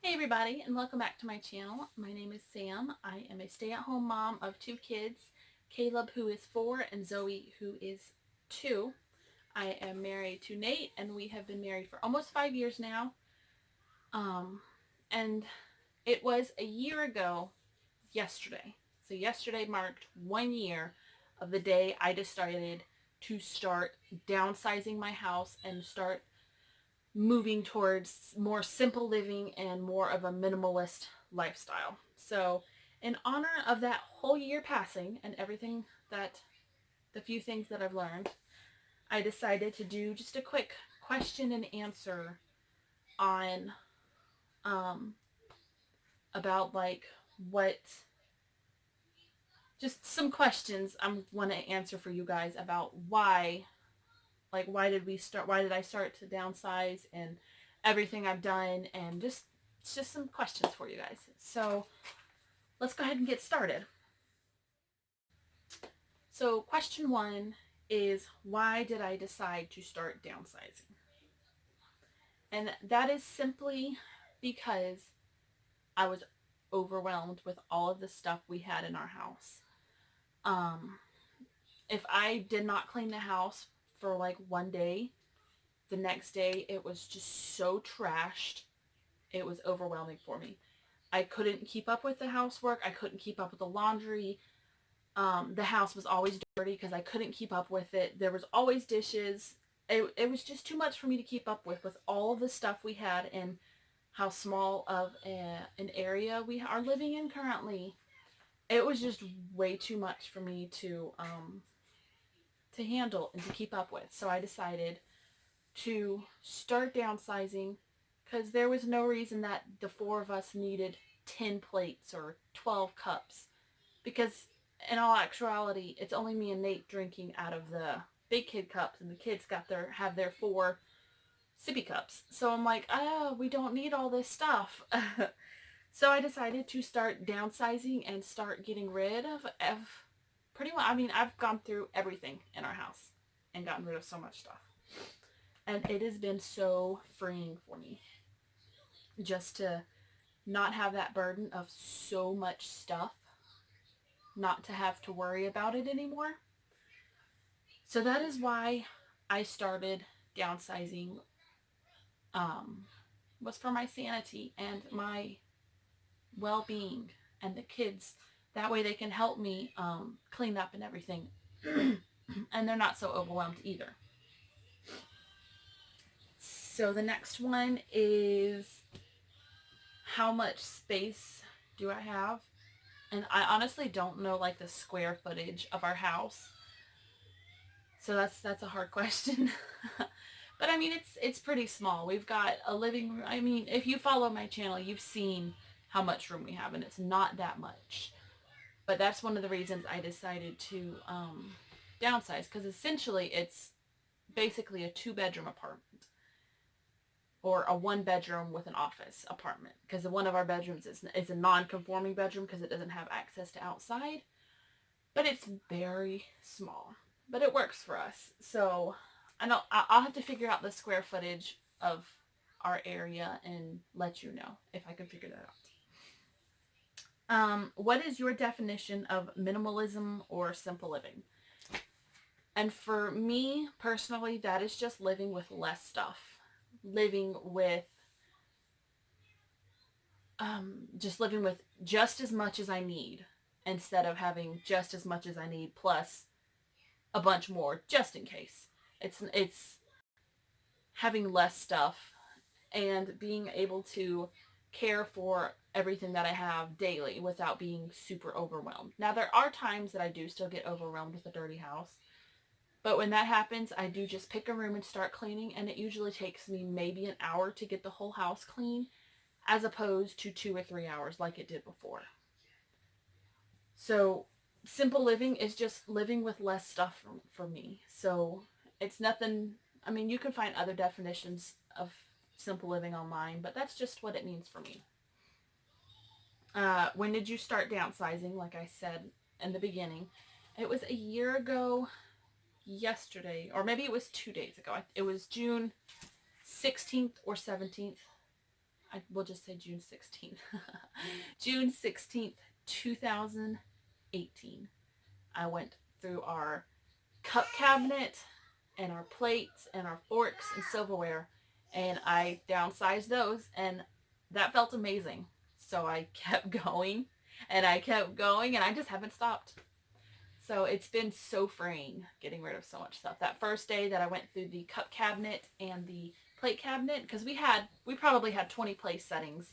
Hey everybody, and welcome back to my channel. My name is Sam. I am a stay-at-home mom of two kids, Caleb, who is 4, and Zoe, who is 2. I am married to Nate, and we have been married for almost 5 years now. And it was a year ago yesterday. So yesterday marked 1 year of the day I decided to start downsizing my house and start moving towards more simple living and more of a minimalist lifestyle. So in honor of that whole year passing and everything that, the few things that I've learned, I decided to do just a quick question and answer on about like what, just some questions I want to answer for you guys about why did I start to downsize and everything I've done, and just some questions for you guys. So let's go ahead and get started. So question 1 is, why did I decide to start downsizing? And that is simply because I was overwhelmed with all of the stuff we had in our house. If I did not clean the house for like one day, the next day it was just so trashed. It was overwhelming for me. I couldn't keep up with the housework. I couldn't keep up with the laundry. The house was always dirty because I couldn't keep up with it. There was always dishes. It was just too much for me to keep up with all of the stuff we had and how small of an area we are living in currently. It was just way too much for me to handle and to keep up with. So I decided to start downsizing because there was no reason that the 4 of us needed 10 plates or 12 cups, because in all actuality it's only me and Nate drinking out of the big kid cups, and the kids have their 4 sippy cups. So I'm like, oh, we don't need all this stuff. So I decided to start downsizing and start getting rid of pretty much, I mean, I've gone through everything in our house and gotten rid of so much stuff. And it has been so freeing for me just to not have that burden of so much stuff, not to have to worry about it anymore. So that is why I started downsizing, was for my sanity and my well-being and the kids. That way they can help me clean up and everything. And they're not so overwhelmed either. So the next one is, how much space do I have? And I honestly don't know like the square footage of our house. So that's a hard question. But I mean, it's pretty small. We've got a living room. I mean, if you follow my channel, you've seen how much room we have, and it's not that much. But that's one of the reasons I decided to downsize, because essentially it's basically a 2-bedroom apartment, or a 1-bedroom with an office apartment, because one of our bedrooms is a non-conforming bedroom because it doesn't have access to outside, but it's very small, but it works for us. So I'll have to figure out the square footage of our area and let you know if I can figure that out. What is your definition of minimalism or simple living? And for me personally, that is just living with less stuff. Living with just as much as I need, instead of having just as much as I need plus a bunch more just in case. It's having less stuff and being able to care for everything that I have daily without being super overwhelmed. Now, there are times that I do still get overwhelmed with a dirty house. But when that happens, I do just pick a room and start cleaning, and it usually takes me maybe an hour to get the whole house clean, as opposed to 2 or 3 hours like it did before. So simple living is just living with less stuff for me. So it's nothing, I mean, you can find other definitions of simple living online, but that's just what it means for me. When did you start downsizing? Like I said in the beginning, it was a year ago yesterday, or maybe it was 2 days ago. It was June 16th or 17th. will just say June 16th. June 16th, 2018. I went through our cup cabinet and our plates and our forks and silverware, and I downsized those, and that felt amazing. So I kept going and I kept going, and I just haven't stopped. So it's been so freeing getting rid of so much stuff. That first day that I went through the cup cabinet and the plate cabinet, because we probably had 20 place settings,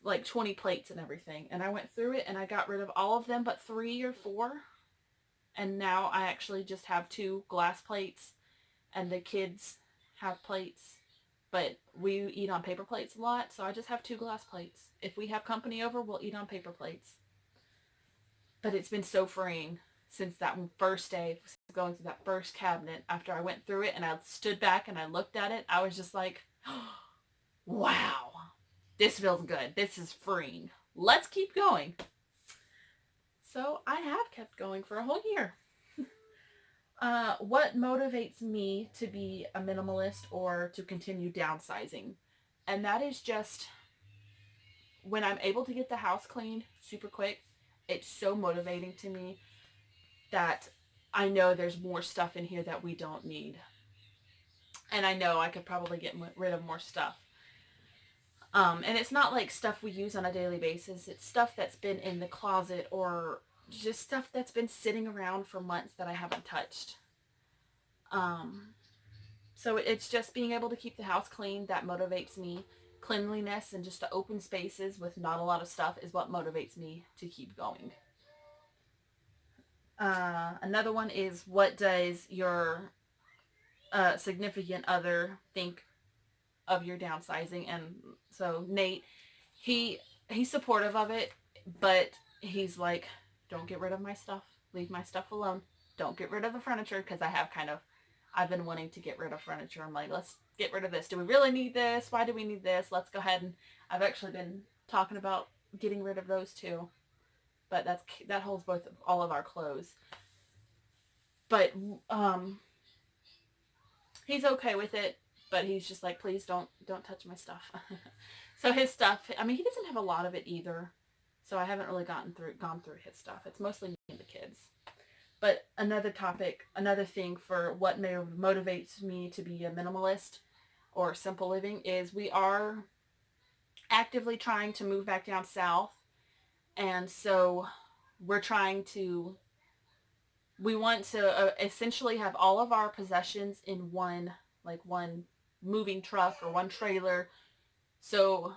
like 20 plates and everything. And I went through it and I got rid of all of them but 3 or 4. And now I actually just have 2 glass plates, and the kids have plates, but we eat on paper plates a lot, so I just have 2 glass plates. If we have company over, we'll eat on paper plates. But it's been so freeing since that first day, going through that first cabinet. After I went through it and I stood back and I looked at it, I was just like, wow, this feels good. This is freeing. Let's keep going. So I have kept going for a whole year. What motivates me to be a minimalist or to continue downsizing? And that is just when I'm able to get the house cleaned super quick. It's so motivating to me that I know there's more stuff in here that we don't need. And I know I could probably get rid of more stuff. And it's not like stuff we use on a daily basis. It's stuff that's been in the closet or just stuff that's been sitting around for months that I haven't touched. So it's just being able to keep the house clean that motivates me. Cleanliness and just the open spaces with not a lot of stuff is what motivates me to keep going. Another one is, what does your significant other think of your downsizing? And so Nate, he's supportive of it, but he's like, don't get rid of my stuff. Leave my stuff alone. Don't get rid of the furniture, because I've been wanting to get rid of furniture. I'm like, let's get rid of this. Do we really need this? Why do we need this? Let's go ahead. And I've actually been talking about getting rid of those too. But that holds all of our clothes. But he's okay with it, but he's just like, please don't touch my stuff. So his stuff, I mean, he doesn't have a lot of it either. So I haven't really gone through his stuff. It's mostly me and the kids. But another thing for what motivates me to be a minimalist or simple living is we are actively trying to move back down south. And so we want to essentially have all of our possessions in one moving truck or one trailer. So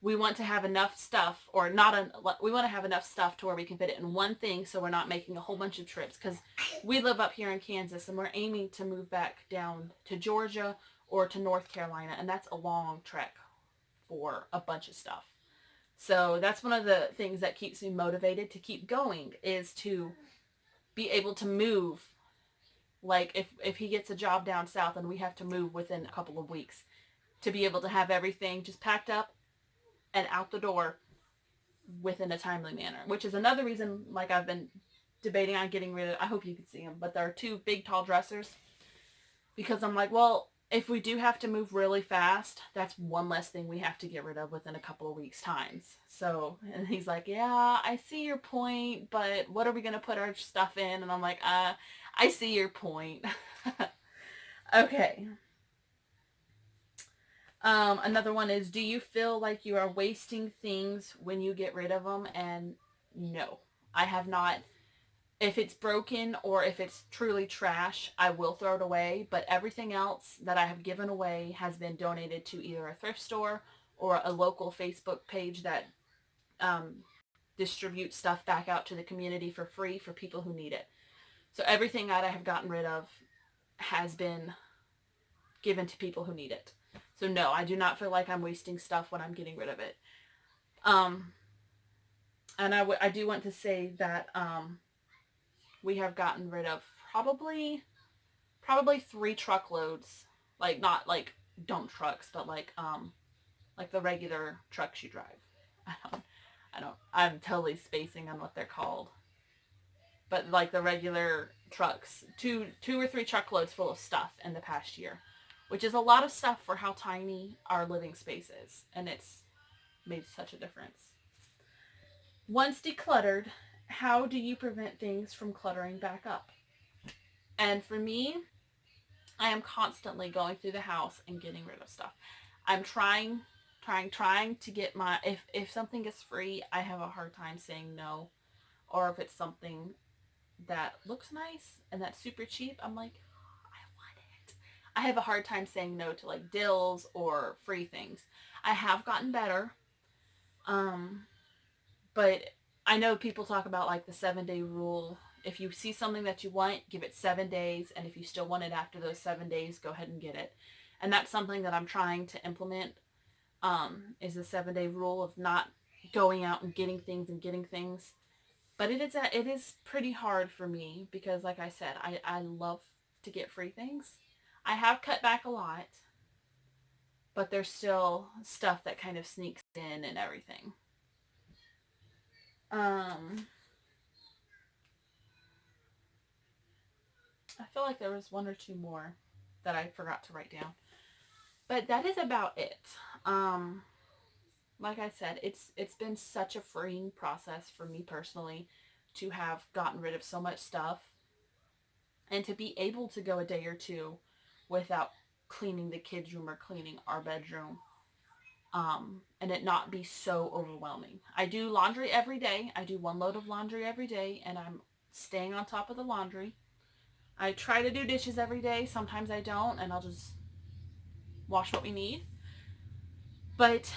we want to have enough stuff, we want to have enough stuff to where we can fit it in one thing, so we're not making a whole bunch of trips, because we live up here in Kansas and we're aiming to move back down to Georgia or to North Carolina, and that's a long trek for a bunch of stuff. So that's one of the things that keeps me motivated to keep going, is to be able to move. Like if he gets a job down south and we have to move within a couple of weeks, to be able to have everything just packed up and out the door within a timely manner, which is another reason, like, I've been debating on getting rid of, I hope you can see them, but there are 2 big tall dressers, because I'm like, well, if we do have to move really fast, that's one less thing we have to get rid of within a couple of weeks' times. So, and he's like, yeah, I see your point, but what are we going to put our stuff in? And I'm like, I see your point. Okay. Another one is, do you feel like you are wasting things when you get rid of them? And no, I have not. If it's broken or if it's truly trash, I will throw it away. But everything else that I have given away has been donated to either a thrift store or a local Facebook page that distributes stuff back out to the community for free for people who need it. So everything that I have gotten rid of has been given to people who need it. So no, I do not feel like I'm wasting stuff when I'm getting rid of it. And I do want to say that we have gotten rid of probably 3 truckloads, like not like dump trucks, but like the regular trucks you drive. I'm totally spacing on what they're called. But like the regular trucks, two or three truckloads full of stuff in the past year. which is a lot of stuff for how tiny our living space is, and it's made such a difference. Once decluttered, how do you prevent things from cluttering back up? And for me, I am constantly going through the house and getting rid of stuff. I'm trying to get my, if something is free, I have a hard time saying no. Or if it's something that looks nice and that's super cheap, I'm like, I want it. I have a hard time saying no to like deals or free things. I have gotten better. But I know people talk about like the 7-day rule. If you see something that you want, give it 7 days. And if you still want it after those 7 days, go ahead and get it. And that's something that I'm trying to implement, is the 7-day rule of not going out and getting things. But it is pretty hard for me because, like I said, I love to get free things. I have cut back a lot, but there's still stuff that kind of sneaks in and everything. I feel like there was 1 or 2 more that I forgot to write down. But that is about it. Like I said, it's been such a freeing process for me personally to have gotten rid of so much stuff and to be able to go a day or 2 without cleaning the kids' room or cleaning our bedroom. And it not be so overwhelming. I do laundry every day. I do 1 load of laundry every day, and I'm staying on top of the laundry. I try to do dishes every day. Sometimes I don't, and I'll just wash what we need. But,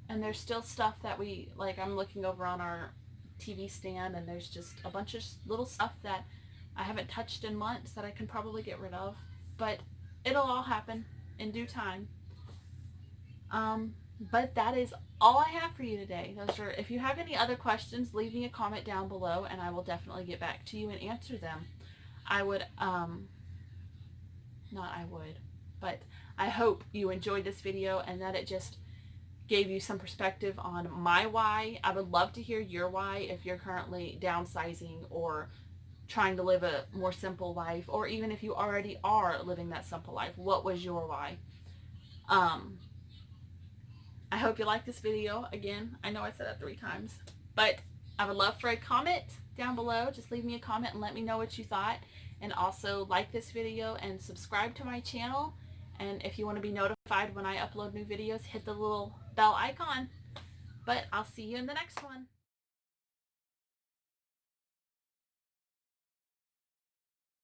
and there's still stuff that we, like I'm looking over on our TV stand, and there's just a bunch of little stuff that I haven't touched in months that I can probably get rid of. But it'll all happen in due time. But that is all I have for you today. If you have any other questions, leave me a comment down below and I will definitely get back to you and answer them. But I hope you enjoyed this video and that it just gave you some perspective on my why. I would love to hear your why if you're currently downsizing or trying to live a more simple life, or even if you already are living that simple life, what was your why? I hope you like this video. Again, I know I said that 3 times, but I would love for a comment down below. Just leave me a comment and let me know what you thought. And also like this video and subscribe to my channel. And if you want to be notified when I upload new videos, hit the little bell icon. But I'll see you in the next one.